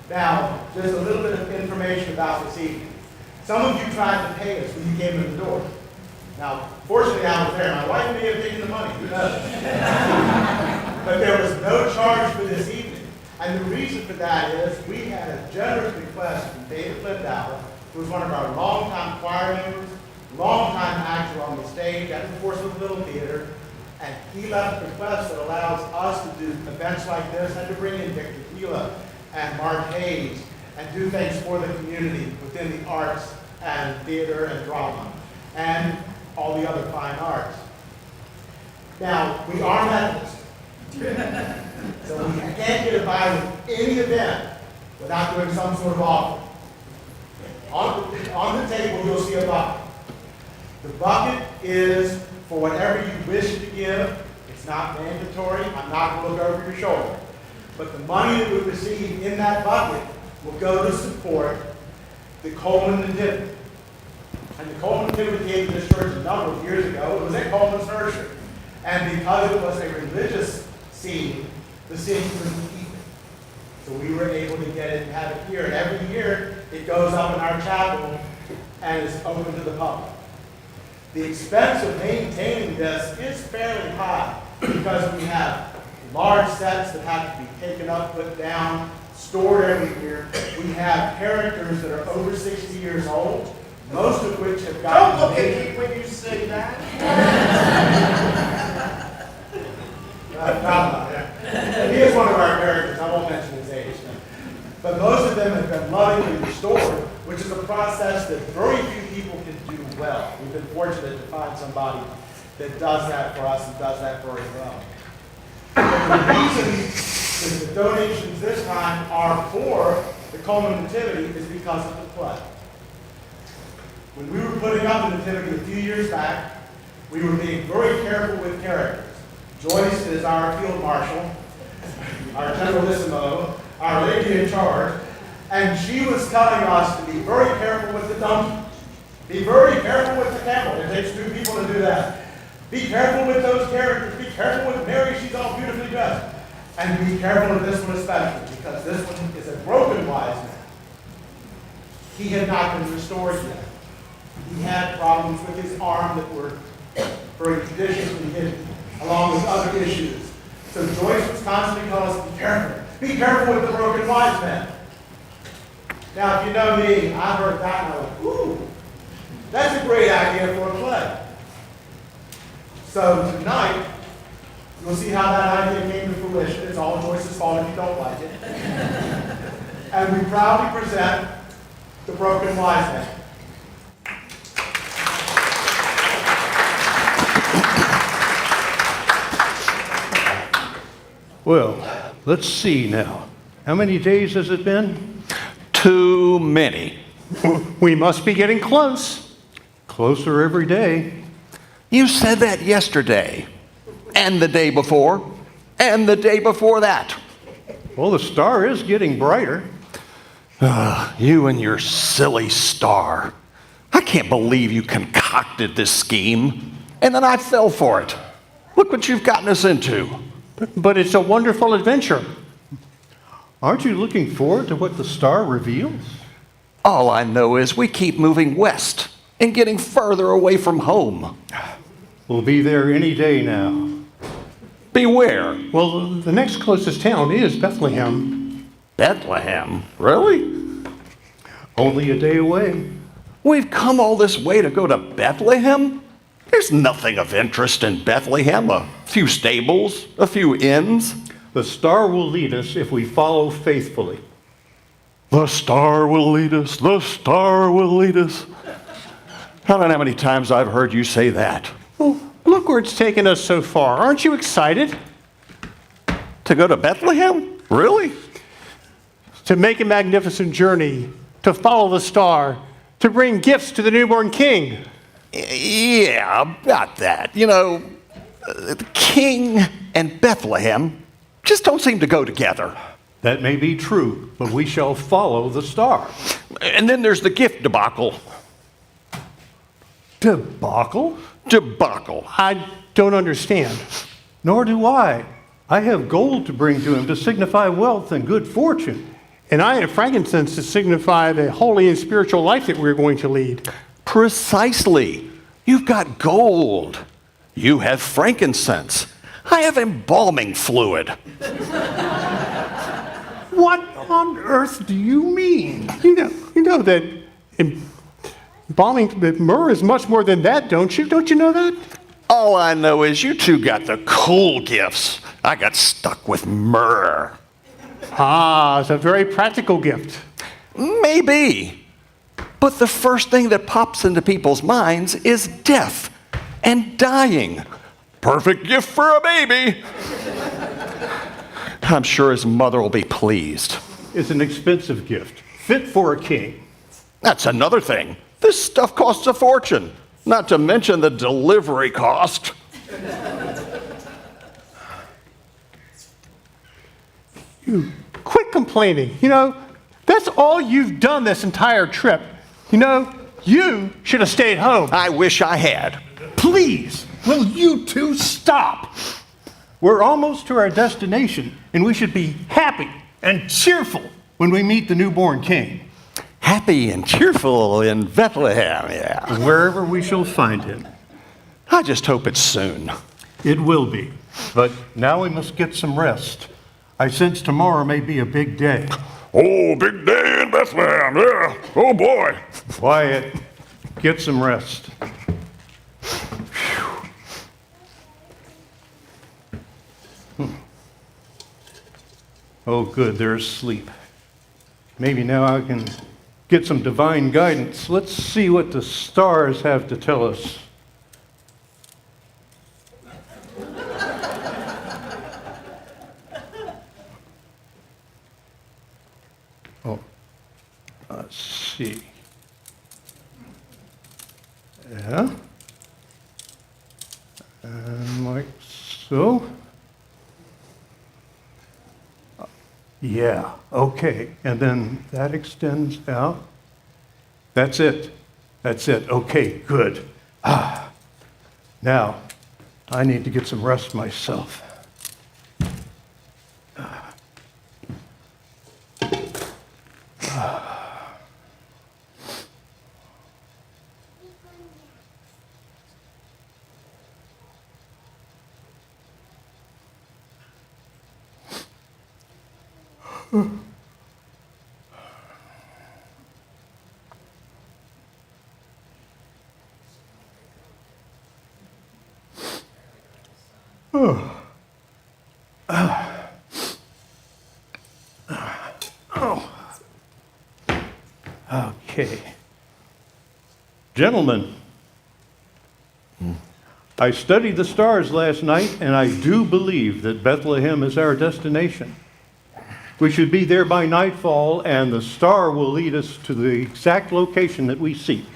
Now, just a little bit of information about this evening. Some of you tried to pay us when you came in the door. Now, fortunately, I was there. My wife may have taken the money, who knows? But there was no charge for this evening. And the reason for that is we had a generous request from David Lindauer, who was one of our longtime choir members, longtime actor on the stage at the Portsmouth Little Theater, and he left a request that allows us to do events like this and to bring in Dick Tequila and Mark Hayes and do things for the community within the arts and theater and drama and all the other fine arts. Now, we are Methodists, so we can't get it by with any event without doing some sort of offering. On the table, you'll see a bucket. The bucket is for whatever you wish to give. It's not mandatory. I'm not going to look over your shoulder. But the money that we receive in that bucket will go to support the Coleman Nativity. And the Coleman Nativity came to this church a number of years ago. It was at Coleman's nursery. And because it was a religious scene, the city couldn't keep it. So we were able to get it and have it here. And every year, it goes up in our chapel and is open to the public. The expense of maintaining this is fairly high because we have large sets that have to be taken up, put down, stored every year. We have characters that are over 60 years old, most of which have gotten... Don't look at me when you say that. He is one of our characters. I won't mention his age. But most of them have been lovingly restored, which is a process that very few people can do well. We've been fortunate to find somebody that does that for us and does that very well. But the reason that the donations this time are for the Coleman Nativity is because of the flood. When we were putting up the Nativity a few years back, we were being very careful with characters. Joyce is our field marshal, our generalissimo, our lady in charge, and she was telling us to be very careful with the donkey. Be very careful with the camel. It takes two people to do that. Be careful with those characters. Be careful with Mary. She's all beautifully dressed. And be careful with this one especially, because this one is a broken wise man. He had not been restored yet. He had problems with his arm that were very judiciously hidden, along with other issues. So Joyce was constantly telling us, be careful. Be careful with the broken wise man. Now, if you know me, I heard that and I went, ooh, that's a great idea for a play. So tonight, you'll see how that idea came to fruition. It's all Joyce's fault if you don't like it. And we proudly present The Broken Wise Man. Well, let's see now. How many days has it been? Too many. We must be getting close. Closer every day. You said that yesterday, and the day before, and the day before that. Well, the star is getting brighter. You and your silly star. I can't believe you concocted this scheme, and then I fell for it. Look what you've gotten us into. But it's a wonderful adventure. Aren't you looking forward to what the star reveals? All I know is we keep moving west and getting further away from home. We'll be there any day now. Beware. Well, the next closest town is Bethlehem. Bethlehem? Really? Only a day away. We've come all this way to go to Bethlehem? There's nothing of interest in Bethlehem. A few stables, a few inns. The star will lead us if we follow faithfully. The star will lead us. The star will lead us. I don't know how many times I've heard you say that. Well, look where it's taken us so far. Aren't you excited? To go to Bethlehem? Really? To make a magnificent journey, to follow the star, to bring gifts to the newborn king. Yeah, about that. You know, the king and Bethlehem just don't seem to go together. That may be true, but we shall follow the star. And then there's the gift debacle. Debacle? Debacle. I don't understand. Nor do I. I have gold to bring to him to signify wealth and good fortune. And I have frankincense to signify the holy and spiritual life that we're going to lead. Precisely. You've got gold. You have frankincense. I have embalming fluid. What on earth do you mean? You know that embalming myrrh is much more than that, don't you? Don't you know that? All I know is you two got the cool gifts. I got stuck with myrrh. Ah, it's a very practical gift. Maybe. But the first thing that pops into people's minds is death and dying. Perfect gift for a baby. I'm sure his mother will be pleased. It's an expensive gift, fit for a king. That's another thing. This stuff costs a fortune, not to mention the delivery cost. You quit complaining. That's all you've done this entire trip. You should have stayed home. I wish I had. Please, will you two stop? We're almost to our destination, and we should be happy and cheerful when we meet the newborn king. Happy and cheerful in Bethlehem, yeah. Wherever we shall find him. I just hope it's soon. It will be. But now we must get some rest. I sense tomorrow may be a big day. Oh, big day in Bethlehem, yeah. Oh, boy. Wyatt, get some rest. Oh, good, they're asleep. Maybe now I can get some divine guidance. Let's see what the stars have to tell us. Oh, let's see. Yeah. And like so. Yeah, okay. And then that extends out. That's it. That's it. Okay, good. Now, I need to get some rest myself. Okay. Gentlemen, I studied the stars last night, and I do believe that Bethlehem is our destination. We should be there by nightfall, and the star will lead us to the exact location that we seek.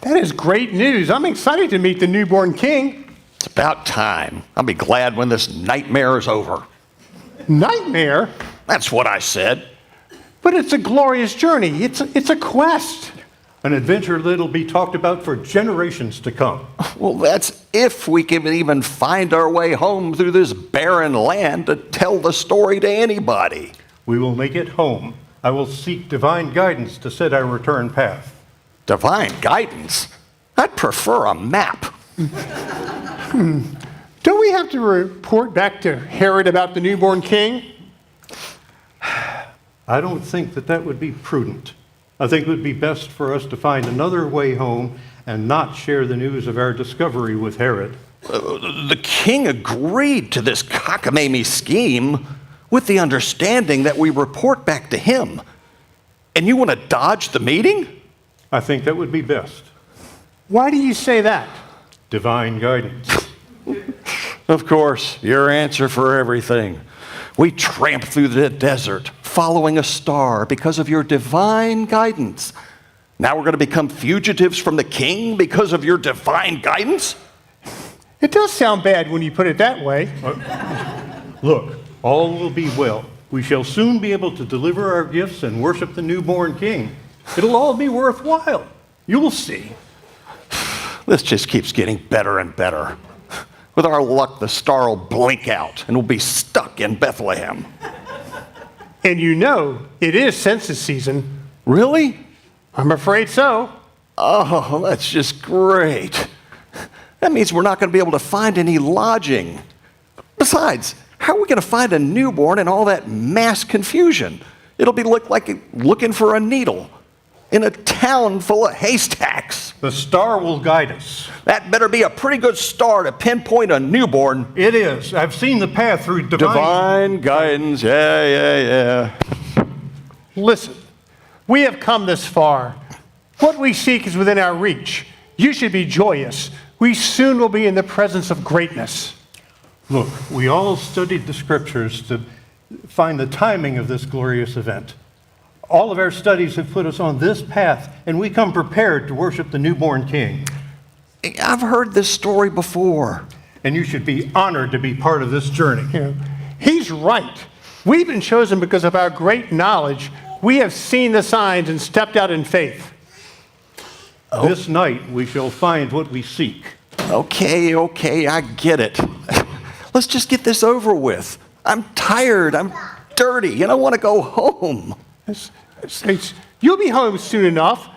That is great news. I'm excited to meet the newborn king. It's about time. I'll be glad when this nightmare is over. Nightmare? That's what I said. But it's a glorious journey. It's a quest. An adventure that'll be talked about for generations to come. Well, that's if we can even find our way home through this barren land to tell the story to anybody. We will make it home. I will seek divine guidance to set our return path. Divine guidance? I'd prefer a map. Don't we have to report back to Herod about the newborn king? I don't think that would be prudent. I think it would be best for us to find another way home and not share the news of our discovery with Herod. The king agreed to this cockamamie scheme with the understanding that we report back to him. And you want to dodge the meeting? I think that would be best. Why do you say that? Divine guidance. Of course, your answer for everything. We tramped through the desert following a star because of your divine guidance. Now we're going to become fugitives from the king because of your divine guidance? It does sound bad when you put it that way. Look, all will be well. We shall soon be able to deliver our gifts and worship the newborn king. It'll all be worthwhile. You'll see. This just keeps getting better and better. With our luck, the star will blink out and we'll be stuck in Bethlehem. And you know it is census season. Really? I'm afraid so. Oh, that's just great. That means we're not going to be able to find any lodging. Besides, how are we going to find a newborn in all that mass confusion? It'll be like looking for a needle in a town full of haystacks. The star will guide us. That better be a pretty good star to pinpoint a newborn. It is. I've seen the path through Divine guidance, yeah. Listen, we have come this far. What we seek is within our reach. You should be joyous. We soon will be in the presence of greatness. Look, we all studied the scriptures to find the timing of this glorious event. All of our studies have put us on this path, and we come prepared to worship the newborn King. I've heard this story before. And you should be honored to be part of this journey. You know, he's right. We've been chosen because of our great knowledge. We have seen the signs and stepped out in faith. This night we shall find what we seek. Okay, I get it. Let's just get this over with. I'm tired, I'm dirty, and I want to go home. You'll be home soon enough,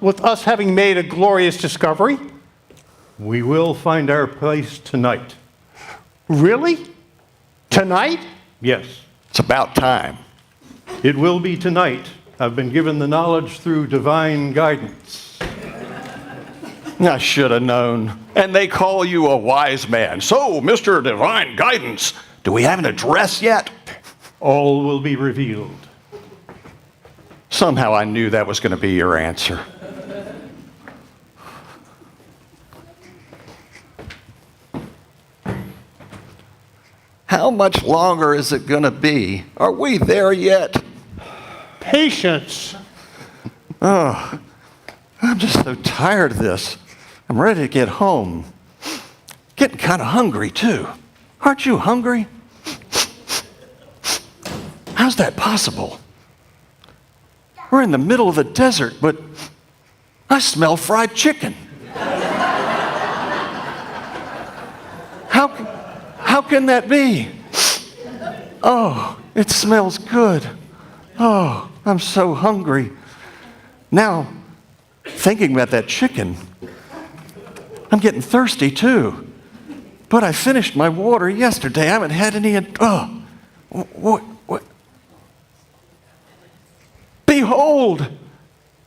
with us having made a glorious discovery. We will find our place tonight. Really? Tonight? Yes, It's about time. it will be tonight. I've been given the knowledge through divine guidance. I should have known. And they call you a wise man. So, Mr. Divine Guidance, do we have an address yet? All will be revealed. Somehow I knew that was going to be your answer. How much longer is it going to be? Are we there yet? Patience. I'm just so tired of this. I'm ready to get home. Getting kind of hungry, too. Aren't you hungry? How's that possible? We're in the middle of the desert, but I smell fried chicken. How can that be? Oh, it smells good. Oh, I'm so hungry. Now, thinking about that chicken, I'm getting thirsty too. But I finished my water yesterday. I haven't had any. What? Behold,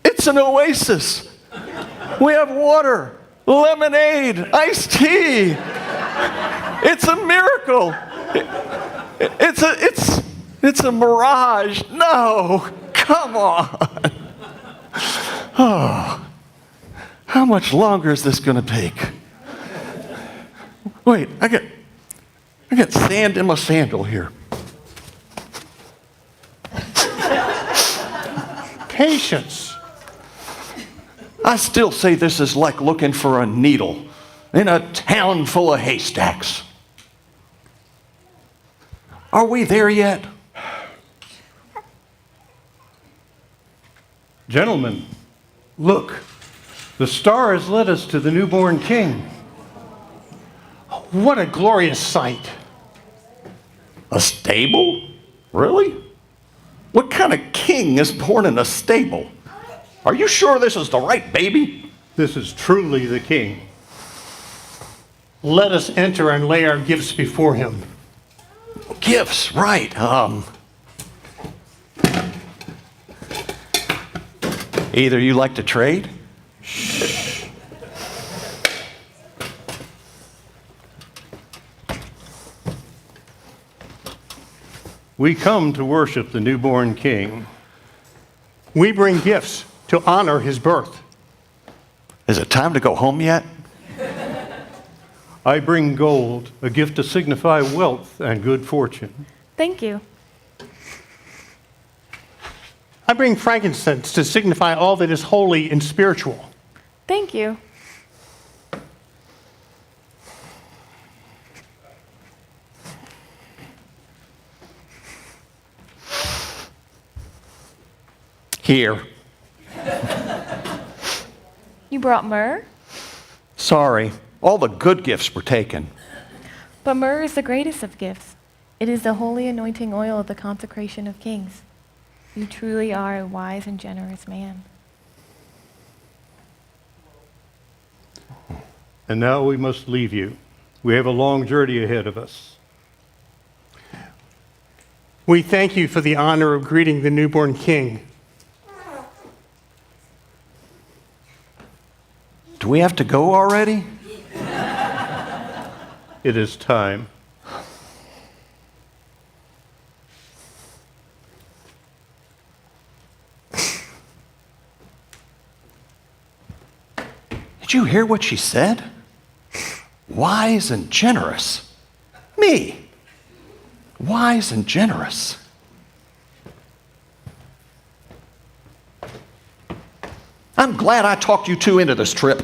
it's an oasis. We have water, lemonade, iced tea. It's a miracle. It's a mirage. No, come on. Oh, how much longer is this going to take? Wait, I got sand in my sandal here. Patience. I still say this is like looking for a needle in a town full of haystacks. Are we there yet? Gentlemen, look, the star has led us to the newborn King. What a glorious sight. A stable? Really? What kind of king is born in a stable? Are you sure this is the right baby? This is truly the King. Let us enter and lay our gifts before him. Gifts, right. Either you like to trade? We come to worship the newborn King. We bring gifts to honor his birth. Is it time to go home yet? I bring gold, a gift to signify wealth and good fortune. Thank you. I bring frankincense to signify all that is holy and spiritual. Thank you. Here. You brought myrrh? Sorry, all the good gifts were taken. But myrrh is the greatest of gifts. It is the holy anointing oil of the consecration of kings. You truly are a wise and generous man. And now we must leave you. We have a long journey ahead of us. We thank you for the honor of greeting the newborn king. Do we have to go already? It is time. Did you hear what she said? Wise and generous. Me. Wise and generous. I'm glad I talked you two into this trip.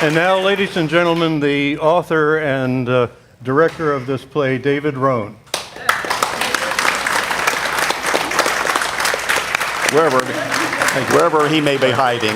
And now, ladies and gentlemen, the author and director of this play, David Roane. Wherever he may be hiding.